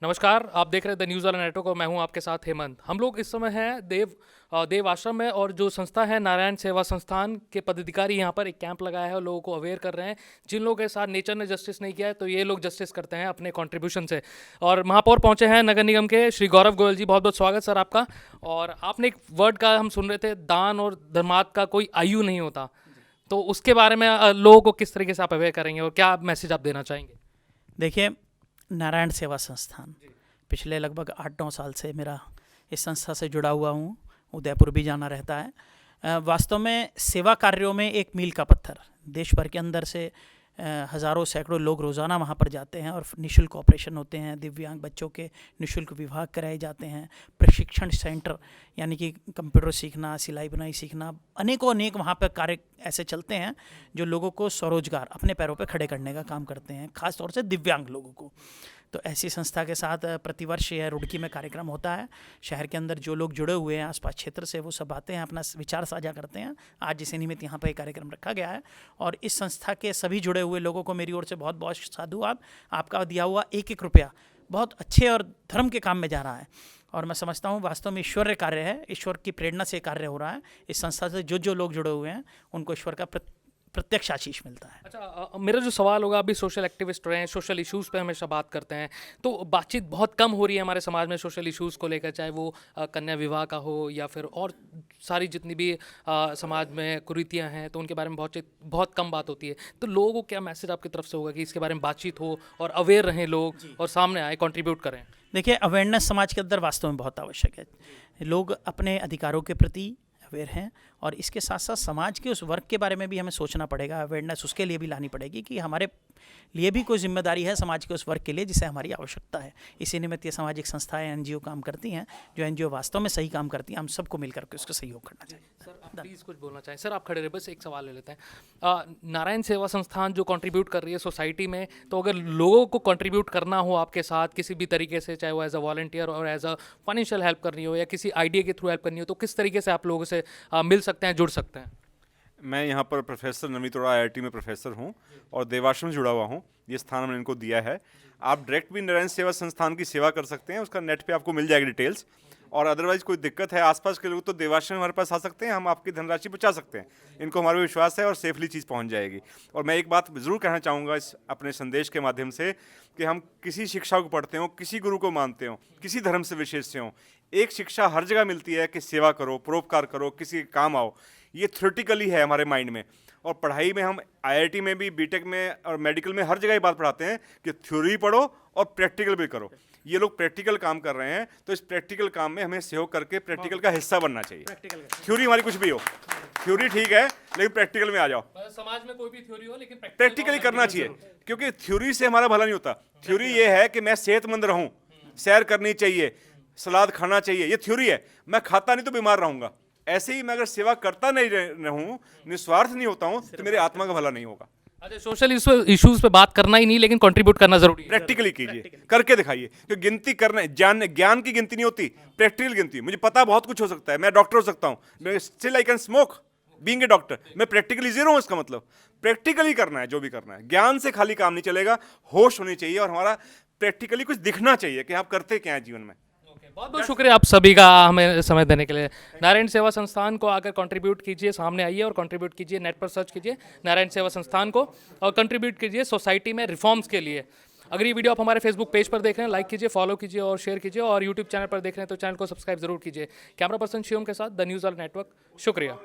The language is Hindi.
नमस्कार, आप देख रहे हैं द न्यूज़ वाला नेटवर्क और मैं हूं आपके साथ हेमंत। हम लोग इस समय हैं देव आश्रम में और जो संस्था है नारायण सेवा संस्थान के पदाधिकारी यहाँ पर एक कैंप लगाया है और लोगों को अवेयर कर रहे हैं। जिन लोगों के साथ नेचर ने जस्टिस नहीं किया है तो ये लोग जस्टिस करते हैं अपने कंट्रीब्यूशन से। और महापौर पहुंचे हैं नगर निगम के श्री गौरव गोयल जी, बहुत बहुत स्वागत सर आपका। और आपने एक वर्ड का हम सुन रहे थे, दान और धर्मार्थ का कोई आयु नहीं होता, तो उसके बारे में लोगों को किस तरीके से आप अवेयर करेंगे और क्या मैसेज आप देना चाहेंगे? देखिए, नारायण सेवा संस्थान पिछले लगभग 8-9 साल से मेरा इस संस्था से जुड़ा हुआ हूँ। उदयपुर भी जाना रहता है। वास्तव में सेवा कार्यों में एक मील का पत्थर, देश भर के अंदर से हज़ारों सैकड़ों लोग रोज़ाना वहाँ पर जाते हैं और निःशुल्क ऑपरेशन होते हैं। दिव्यांग बच्चों के निःशुल्क विवाह कराए जाते हैं। प्रशिक्षण सेंटर यानी कि कंप्यूटर सीखना, सिलाई बुनाई सीखना, अनेकों अनेक वहाँ पर कार्य ऐसे चलते हैं जो लोगों को स्वरोजगार, अपने पैरों पर खड़े करने का काम करते हैं, खास तौर से दिव्यांग लोगों को। तो ऐसी संस्था के साथ प्रतिवर्ष यह रुड़की में कार्यक्रम होता है। शहर के अंदर जो लोग जुड़े हुए हैं आसपास क्षेत्र से, वो सब आते हैं, अपना विचार साझा करते हैं। आज इसी निमित्त यहाँ पर कार्यक्रम रखा गया है और इस संस्था के सभी जुड़े हुए लोगों को मेरी ओर से बहुत बहुत साधुवाद। आपका दिया हुआ एक एक रुपया बहुत अच्छे और धर्म के काम में जा रहा है और मैं समझता हूँ वास्तव में ईश्वरीय कार्य है। ईश्वर की प्रेरणा से कार्य हो रहा है। इस संस्था से जो लोग जुड़े हुए हैं उनको ईश्वर का प्रत्यक्ष आशीष मिलता है। अच्छा, मेरा जो सवाल होगा, अभी सोशल एक्टिविस्ट रहे हैं, सोशल इश्यूज़ पे हमेशा बात करते हैं, तो बातचीत बहुत कम हो रही है हमारे समाज में सोशल इश्यूज़ को लेकर, चाहे वो कन्या विवाह का हो या फिर और सारी जितनी भी समाज में कुरीतियां हैं, तो उनके बारे में बहुत कम बात होती है। तो लोगों को क्या मैसेज आपकी तरफ से होगा कि इसके बारे में बातचीत हो और अवेयर रहें लोग और सामने आए, कॉन्ट्रीब्यूट करें? देखिए, अवेयरनेस समाज के अंदर वास्तव में बहुत आवश्यक है। लोग अपने अधिकारों के प्रति अवेयर हैं और इसके साथ साथ समाज के उस वर्ग के बारे में भी हमें सोचना पड़ेगा। अवेयरनेस उसके लिए भी लानी पड़ेगी कि हमारे लिए भी कोई जिम्मेदारी है समाज के उस वर्ग के लिए जिसे हमारी आवश्यकता है। इसी निमित्त ये सामाजिक संस्थाएं, एनजीओ काम करती हैं। जो एनजीओ वास्तव में सही काम करती हैं, हम सबको मिलकर के उसका सहयोग करना चाहिए। सर आप प्लीज़ कुछ बोलना चाहें? सर आप खड़े रहे, बस एक सवाल ले लेते हैं। नारायण सेवा संस्थान जो कंट्रीब्यूट कर रही है सोसाइटी में, तो अगर लोगों को कंट्रीब्यूट करना हो आपके साथ किसी भी तरीके से, चाहे वो एज अ वॉलंटियर और एज अ फाइनेंशियल हेल्प करनी हो या किसी आइडिया के थ्रू हेल्प करनी हो, तो किस तरीके से आप लोगों से मिल सकते हैं, जुड़ सकते हैं? मैं यहाँ पर प्रोफेसर नवनीत अरोड़ा आईआईटी में प्रोफेसर हूँ और देवाश्रम से जुड़ा हुआ हूँ। ये स्थान हमने इनको दिया है। आप डायरेक्ट भी नारायण सेवा संस्थान की सेवा कर सकते हैं, उसका नेट पे आपको मिल जाएगी डिटेल्स। और अदरवाइज़ कोई दिक्कत है आसपास के लोग तो देवाश्रम हमारे पास आ सकते हैं, हम आपकी धनराशि बचा सकते हैं। इनको हमारा विश्वास है और सेफली चीज़ पहुँच जाएगी। और मैं एक बात ज़रूर कहना चाहूँगा इस अपने संदेश के माध्यम से कि हम किसी शिक्षा को पढ़ते हों, किसी गुरु को मानते हों, किसी धर्म से विशेष से हों, एक शिक्षा हर जगह मिलती है कि सेवा करो, परोपकार करो, किसी के काम आओ। ये थ्योरेटिकली है हमारे माइंड में। और पढ़ाई में हम आईआईटी में भी, बीटेक में और मेडिकल में हर जगह ये बात पढ़ाते हैं कि थ्योरी पढ़ो और प्रैक्टिकल भी करो। ये लोग प्रैक्टिकल काम कर रहे हैं, तो इस प्रैक्टिकल काम में हमें सहयोग करके प्रैक्टिकल का हिस्सा बनना चाहिए। थ्योरी हमारी कुछ भी हो, थ्योरी ठीक है लेकिन प्रैक्टिकल में आ जाओ। समाज में कोई भी थ्योरी हो लेकिन प्रैक्टिकली करना चाहिए, क्योंकि थ्योरी से हमारा भला नहीं होता। थ्योरी ये है कि मैं सेहतमंद रहूं, सैर करनी चाहिए, सलाद खाना चाहिए, ये थ्योरी है। मैं खाता नहीं तो बीमार रहूंगा। ऐसे ही मैं अगर सेवा करता नहीं रहूं, निस्वार्थ नहीं होता हूं, तो मेरे आत्मा का भला नहीं होगा। अच्छा, सोशल इश्यूज पे बात करना ही नहीं लेकिन कंट्रीब्यूट करना जरूरी है। प्रैक्टिकली कीजिए, करके दिखाइए। क्योंकि गिनती करना, ज्ञान की गिनती नहीं होती, प्रैक्टिकल गिनती। मुझे पता बहुत कुछ हो सकता है, मैं डॉक्टर हो सकता हूँ, still I can smoke being a doctor. मैं प्रैक्टिकली जीरो हूँ, इसका मतलब प्रैक्टिकली करना है जो भी करना है। ज्ञान से खाली काम नहीं चलेगा, होश होनी चाहिए और हमारा प्रैक्टिकली कुछ दिखना चाहिए कि आप करते क्या है जीवन में। बहुत बहुत शुक्रिया आप सभी का हमें समय देने के लिए। नारायण सेवा संस्थान को आकर कंट्रीब्यूट कीजिए, सामने आइए और कंट्रीब्यूट कीजिए। नेट पर सर्च कीजिए नारायण सेवा संस्थान को और कंट्रीब्यूट कीजिए सोसाइटी में रिफॉर्म्स के लिए। अगर ये वीडियो आप हमारे फेसबुक पेज पर देख रहे हैं, लाइक कीजिए, फॉलो कीजिए और शेयर कीजिए। और यूट्यूब चैनल पर देख रहे हैं तो चैनल को सब्सक्राइब जरूर कीजिए। कैमरा पर्सन शिवम के साथ द न्यूज़ वाला नेटवर्क, शुक्रिया।